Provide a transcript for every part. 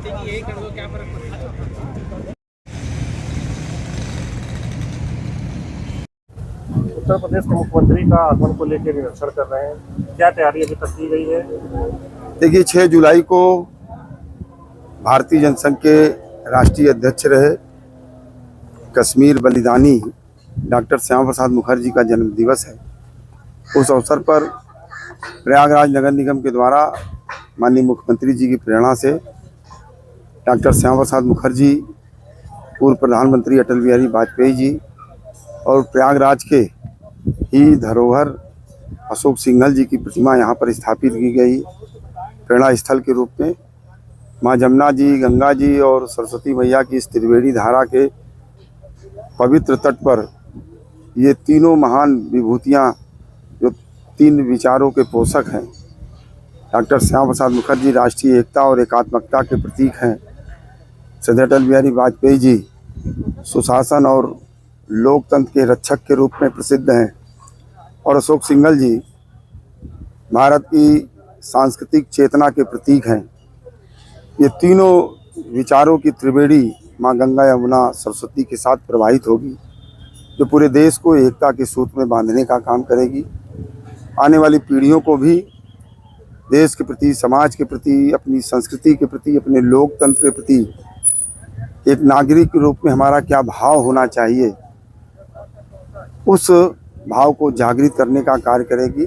काटेगी, यही कर दो, क्या फर्क पड़ेगा। उत्तर प्रदेश के मुख्यमंत्री का आगमन को लेकर निरीक्षण कर रहे हैं, क्या तैयारी अभी तक की गई है? देखिए, 6 जुलाई को भारतीय जनसंघ के राष्ट्रीय अध्यक्ष रहे कश्मीर बलिदानी डॉक्टर श्यामा प्रसाद मुखर्जी का जन्म दिवस है। उस अवसर पर प्रयागराज नगर निगम के द्वारा माननीय मुख्यमंत्री जी की प्रेरणा से डॉक्टर श्यामा प्रसाद मुखर्जी, पूर्व प्रधानमंत्री अटल बिहारी वाजपेयी जी और प्रयागराज के ही धरोहर अशोक सिंघल जी की प्रतिमा यहाँ पर स्थापित की गई। प्रेरणा स्थल के रूप में माँ जमुना जी, गंगा जी और सरस्वती मैया की इस त्रिवेणी धारा के पवित्र तट पर ये तीनों महान विभूतियाँ जो 3 विचारों के पोषक हैं, डॉक्टर श्यामा प्रसाद मुखर्जी राष्ट्रीय एकता और एकात्मकता के प्रतीक हैं, श्रद्धेय अटल बिहारी वाजपेयी जी सुशासन और लोकतंत्र के रक्षक के रूप में प्रसिद्ध हैं और अशोक सिंघल जी भारत की सांस्कृतिक चेतना के प्रतीक हैं। ये तीनों विचारों की त्रिवेणी माँ गंगा, यमुना, सरस्वती के साथ प्रवाहित होगी, जो पूरे देश को एकता के सूत्र में बांधने का काम करेगी। आने वाली पीढ़ियों को भी देश के प्रति, समाज के प्रति, अपनी संस्कृति के प्रति, अपने लोकतंत्र के प्रति एक नागरिक के रूप में हमारा क्या भाव होना चाहिए, उस भाव को जागृत करने का कार्य करेगी,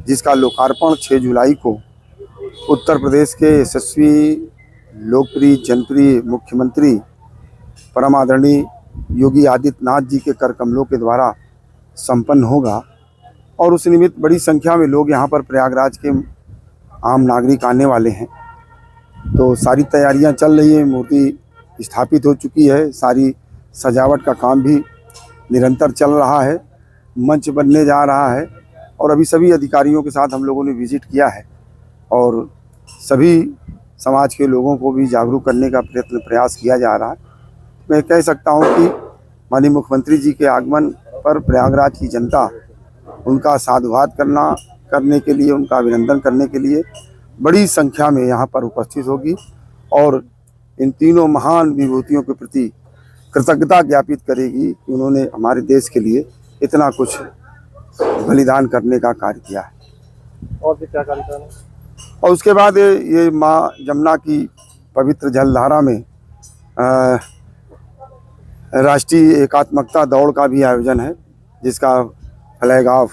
जिसका लोकार्पण 6 जुलाई को उत्तर प्रदेश के यशस्वी, लोकप्रिय, जनप्रिय मुख्यमंत्री परम आदरणीय योगी आदित्यनाथ जी के कर कमलों के द्वारा संपन्न होगा। और उस निमित्त बड़ी संख्या में लोग यहाँ पर प्रयागराज के आम नागरिक आने वाले हैं। तो सारी तैयारियाँ चल रही हैं, मूर्ति स्थापित हो चुकी है, सारी सजावट का काम भी निरंतर चल रहा है, मंच बनने जा रहा है और अभी सभी अधिकारियों के साथ हम लोगों ने विजिट किया है और सभी समाज के लोगों को भी जागरूक करने का प्रयास किया जा रहा है। मैं कह सकता हूं कि माननीय मुख्यमंत्री जी के आगमन पर प्रयागराज की जनता उनका साधुवाद करने के लिए, उनका अभिनंदन करने के लिए बड़ी संख्या में यहाँ पर उपस्थित होगी और इन तीनों महान विभूतियों के प्रति कृतज्ञता ज्ञापित करेगी कि उन्होंने हमारे देश के लिए इतना कुछ बलिदान करने का कार्य किया है। और भी क्या कार्यक्रम है? और उसके बाद ये माँ जमुना की पवित्र जलधारा में राष्ट्रीय एकात्मकता दौड़ का भी आयोजन है, जिसका फ्लैग ऑफ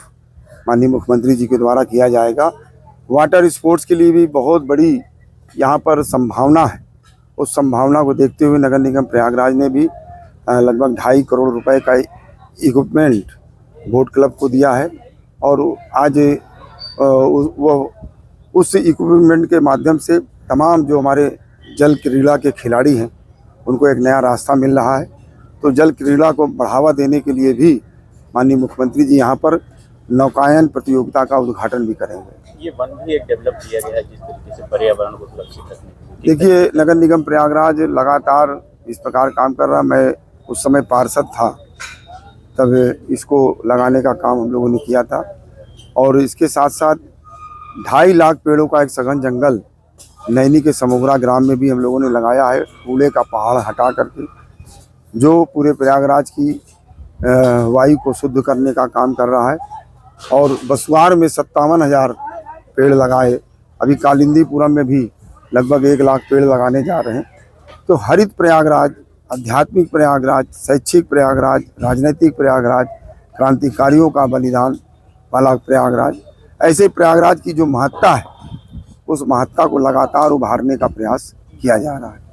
माननीय मुख्यमंत्री जी के द्वारा किया जाएगा। वाटर स्पोर्ट्स के लिए भी बहुत बड़ी यहाँ पर संभावना है। उस संभावना को देखते हुए नगर निगम प्रयागराज ने भी लगभग 2.5 करोड़ रुपए का इक्विपमेंट बोट क्लब को दिया है और आज उस इक्विपमेंट के माध्यम से तमाम जो हमारे जल क्रीड़ा के खिलाड़ी हैं उनको एक नया रास्ता मिल रहा है। तो जल क्रीड़ा को बढ़ावा देने के लिए भी माननीय मुख्यमंत्री जी यहाँ पर नौकायन प्रतियोगिता का उद्घाटन भी करेंगे। ये वन भी एक डेवलप किया गया है जिस तरीके से पर्यावरण को सुरक्षित रखने के लिए। देखिए, नगर निगम प्रयागराज लगातार इस प्रकार काम कर रहा। मैं उस समय पार्षद था, तब इसको लगाने का काम हम लोगों ने किया था और इसके साथ साथ 2.5 लाख पेड़ों का एक सघन जंगल नैनी के समोगरा ग्राम में भी हम लोगों ने लगाया है, कूड़े का पहाड़ हटा करके, जो पूरे प्रयागराज की वायु को शुद्ध करने का काम कर रहा है। और बसवार में 57,000 पेड़ लगाए। अभी कालिंदीपुरम में भी लगभग 1 लाख पेड़ लगाने जा रहे हैं। तो हरित प्रयागराज, आध्यात्मिक प्रयागराज, शैक्षिक प्रयागराज, राजनीतिक प्रयागराज, क्रांतिकारियों का बलिदान वाला प्रयागराज, ऐसे प्रयागराज की जो महत्ता है उस महत्ता को लगातार उभारने का प्रयास किया जा रहा है।